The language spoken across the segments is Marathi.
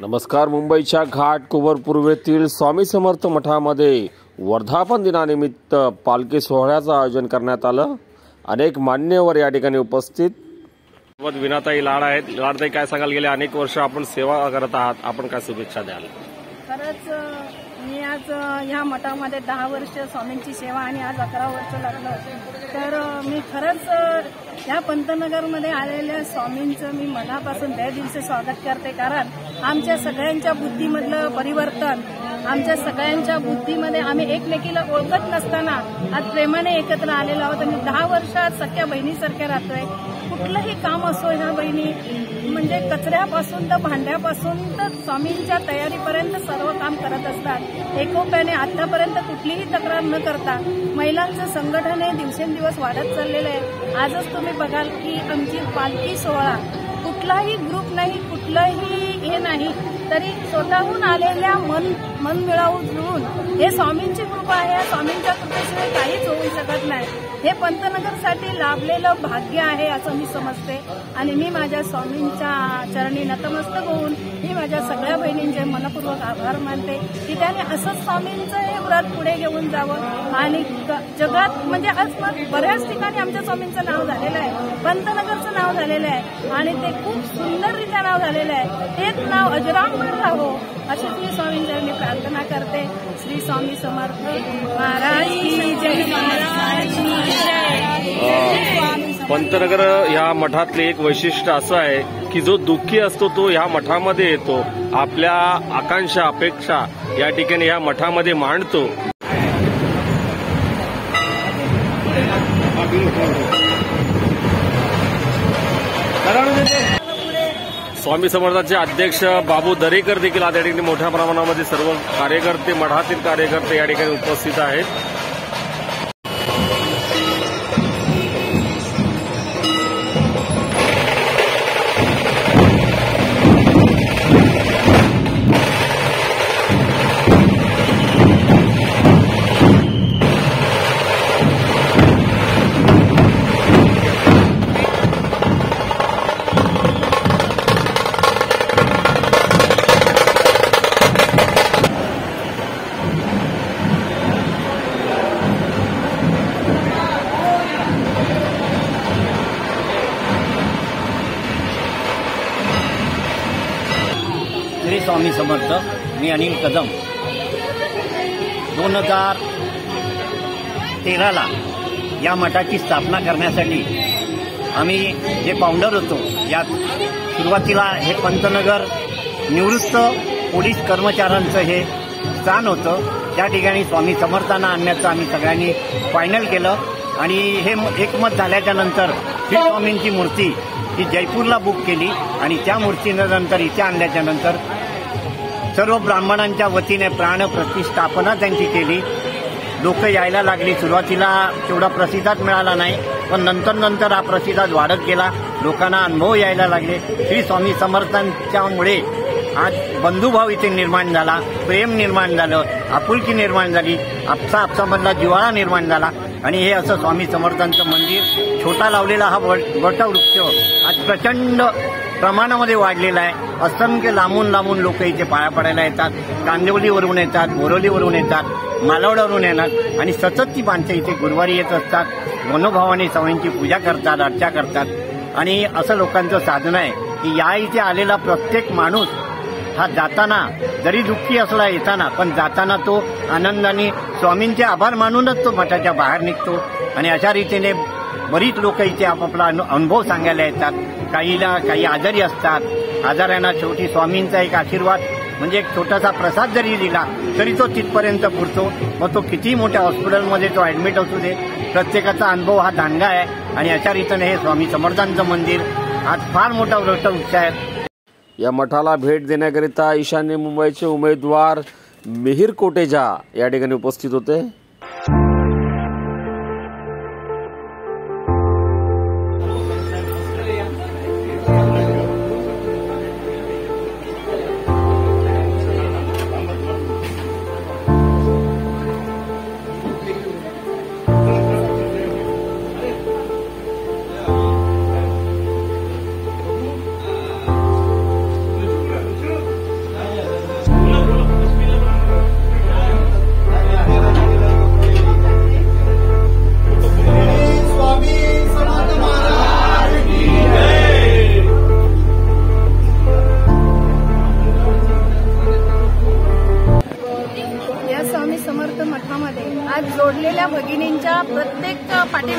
नमस्कार. मुंबईच्या घाटकोपर पूर्वेतील स्वामी समर्थ मठामध्ये वर्धापन दिनानिमित्त पालखी सोहळ्याचं आयोजन करण्यात आलं. अनेक मान्यवर या ठिकाणी उपस्थित. विनाताई लाड आहेत. लाडताई, काय सांगाल? गेले अनेक वर्ष आपण सेवा करत आहात, आपण काय शुभेच्छा द्याल? खरंच मी आज ह्या मठामध्ये 10 वर्ष स्वामींची सेवा आणि आज 11 वर्ष लागलं. तर मी खरंच ह्या पंतनगरमध्ये आलेल्या स्वामींचं मी मनापासून दिलसे स्वागत करते. कारण आमच्या सगळ्यांच्या बुद्धीमधलं परिवर्तन, आमच्या सगळ्यांच्या बुद्धीमध्ये आम्ही एकमेकीला ओळखत नसताना आज प्रेमाने एकत्र आलेलो आहोत आणि 10 वर्षात सख्या बहिणीसारख्या राहतोय. कुठलंही काम असो ह्या बहिणी म्हणजे कचऱ्यापासून तर भांड्यापासून तर स्वामींच्या तयारीपर्यंत सर्व काम करत असतात. एकोप्याने आतापर्यंत कुठलीही तक्रार न करता महिलांचं संघटन हे दिवसेंदिवस वाढत चाललेलं आहे. आजच तुम्ही बघाल की आमची पालखी सोहळा कुठलाही ग्रुप नाही, कुठलंही हे नाही, तरी स्वतःहून आलेल्या मन मिळवून हे स्वामींची कृपा आहे. स्वामींच्या कृपेशिवाय काहीच होऊ शकत नाही. हे पंतनगरसाठी लाभलेलं भाग्य आहे असं मी समजते आणि मी माझ्या स्वामींच्या चरणी नतमस्तक होऊन मी माझ्या सगळ्या बहिणींचे मनपूर्वक आभार मानते की त्याने असंच स्वामींचं हे व्रत पुढे घेऊन जावं आणि जगात म्हणजे आज बऱ्याच ठिकाणी आमच्या स्वामींचं नाव झालेलं आहे, पंतनगरचं नाव झालेलं आहे आणि ते खूप सुंदररित्या नाव झालेलं आहे. तेच नाव अजरामर राहो अशीच मी स्वामींचरणी प्रार्थना करते. श्री स्वामी समर्थ महाराज की जय. महाराज पंतनगर ह्या मठातले एक वैशिष्ट्य असं आहे की जो दुःखी असतो तो ह्या मठामध्ये येतो, आपल्या आकांक्षा अपेक्षा या ठिकाणी ह्या मठामध्ये मांडतो. स्वामी समर्थांचे अध्यक्ष बाबू दरेकर देखील या ठिकाणी मोठ्या प्रमाणामध्ये सर्व कार्यकर्ते, मठातील कार्यकर्ते या ठिकाणी उपस्थित आहेत. श्री स्वामी समर्थ. मी अनिल कदम. 2013ला या मठाची स्थापना करण्यासाठी आम्ही जे फाउंडर होतो, यात सुरुवातीला हे पंतनगर निवृत्त पोलीस कर्मचाऱ्यांचं हे स्थान होतं. त्या ठिकाणी स्वामी समर्थांना आणण्याचं आम्ही सगळ्यांनी फायनल केलं आणि हे एकमत झाल्याच्या नंतर श्री स्वामींची मूर्ती ही जयपूरला बुक केली आणि त्या मूर्तीनंतर इथे आणल्याच्या नंतर सर्व ब्राह्मणांच्या वतीने प्राण प्रतिष्ठापना त्यांची केली. लोक यायला लागली. सुरुवातीला तेवढा प्रतिसाद मिळाला नाही, पण नंतर हा प्रतिसाद वाढत गेला. लोकांना अनुभव यायला लागले. श्री स्वामी समर्थांच्यामुळे आज बंधुभाव इथे निर्माण झाला, प्रेम निर्माण झालं, आपुलकी निर्माण झाली, आपसामधला जिव्हाळा निर्माण झाला आणि हे असं स्वामी समर्थांचं मंदिर छोटा लावलेला हा वटवृक्ष आज प्रचंड प्रमाणामध्ये वाढलेला आहे. असंख्य लांबून लोक इथे पाया पडायला येतात. कांदिवलीवरून येतात, बोरिवलीवरून येतात, मालवडवरून येतात आणि सतत ती माणसं इथे गुरुवारी येत असतात. मनोभावाने स्वामींची पूजा करतात, अर्चा करतात आणि असं लोकांचं साधन आहे की या इथे आलेला प्रत्येक माणूस हा जाताना जरी दुःखी असला येताना, पण जाताना तो आनंदाने स्वामींचे आभार मानूनच तो मठाच्या बाहेर निघतो आणि अशा रीतीने बरीच लोक इथे आपापला अनुभव सांगायला येतात. काही आजारी असतात. आजाऱ्यांना शेवटी स्वामींचा एक आशीर्वाद म्हणजे एक छोटासा प्रसाद जरी दिला तरी तो तिथपर्यंत पुरतो. मग तो किती मोठ्या हॉस्पिटलमध्ये तो ऍडमिट असू दे, प्रत्येकाचा अनुभव हा दांडगा आहे आणि अशा रीतीने हे स्वामी समर्थांचं मंदिर आज फार मोठा वृत्तवृक्ष आहे. या मठाला भेट देण्याकरिता ईशान्य मुंबईचे उमेदवार मिहिर कोटेजा या ठिकाणी उपस्थित होते.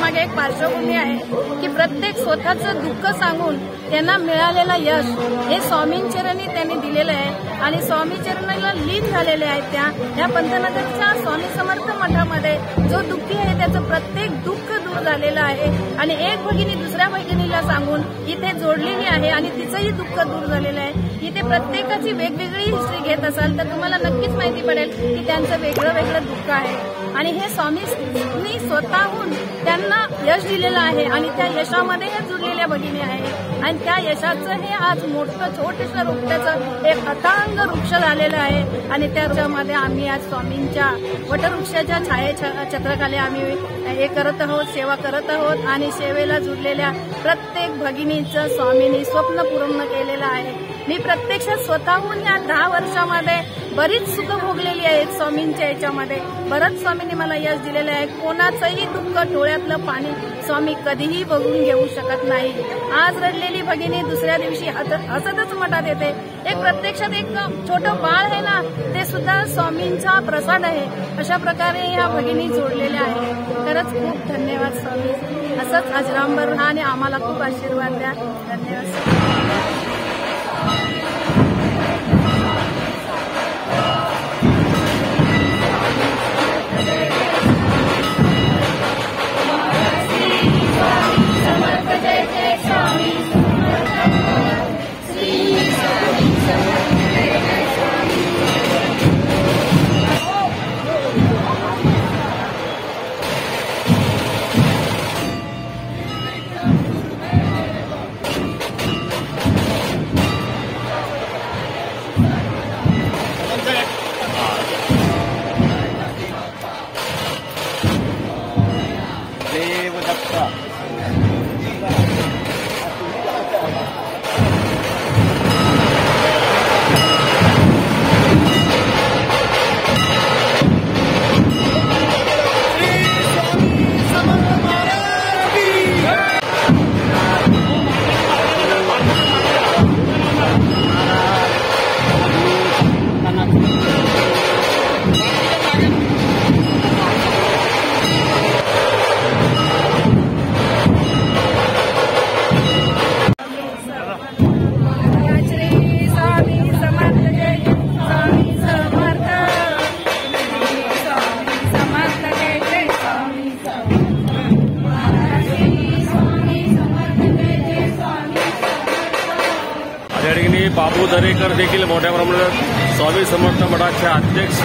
पाठीमागे एक पार्श्वभूमी आहे की प्रत्येक स्वतःचं दुःख सांगून त्यांना मिळालेलं यश हे स्वामींचरणी त्यांनी दिलेलं आहे आणि स्वामीचरणाला लीन झालेले आहेत. त्या पंतनगरच्या स्वामी समर्थ मठामध्ये जो दुःखी आहे त्याचं प्रत्येक दुःख दूर झालेलं आहे आणि एक भगिनी दुसऱ्या भगिनीला सांगून इथे जोडलेली आहे आणि तिचंही दुःख दूर झालेलं आहे. इथे प्रत्येकाची वेगवेगळी हिस्ट्री घेत असाल तर तुम्हाला नक्कीच माहिती पडेल की त्यांचं वेगळं वेगळं दुःख आहे आणि हे स्वामींनी स्वतःहून त्यांना यश दिलेलं आहे आणि त्या यशामध्ये हे जुळलेल्या भगिनी आहे आणि त्या यशाचं हे आज मोठं छोटंसं वृक्षाचं एक अथांग वृक्ष झालेलं आहे आणि त्याच्यामध्ये आम्ही आज स्वामींच्या वटवृक्षाच्या छायाछत्राखाली आम्ही हे करत आहोत, सेवा करत आहोत आणि सेवेला जुडलेल्या प्रत्येक भगिनीचं स्वामींनी स्वप्न पूर्ण केलेलं आहे. मी प्रत्यक्षात स्वतःहून या 10 वर्षामध्ये बरीच सुख भोगलेली आहेत स्वामींच्या याच्यामध्ये. बरंच स्वामींनी मला यश दिलेलं आहे. कोणाचंही दुःख डोळ्यातलं पाणी स्वामी कधीही बघून घेऊ शकत नाही. आज रडलेली भगिनी दुसऱ्या दिवशी हसतच मठात येते. एक प्रत्यक्षात एक छोटं बाळ आहे ना ते सुद्धा स्वामींचा प्रसाद आहे. अशा प्रकारे ह्या भगिनी जोडलेल्या आहेत. खरंच खूप धन्यवाद स्वामी. असंच अजरांबर राहा आणि आम्हाला खूप आशीर्वाद द्या. धन्यवाद. बाबू दरेकर देखील मोठ्या प्रमाणात स्वामी समर्थ मठाचे अध्यक्ष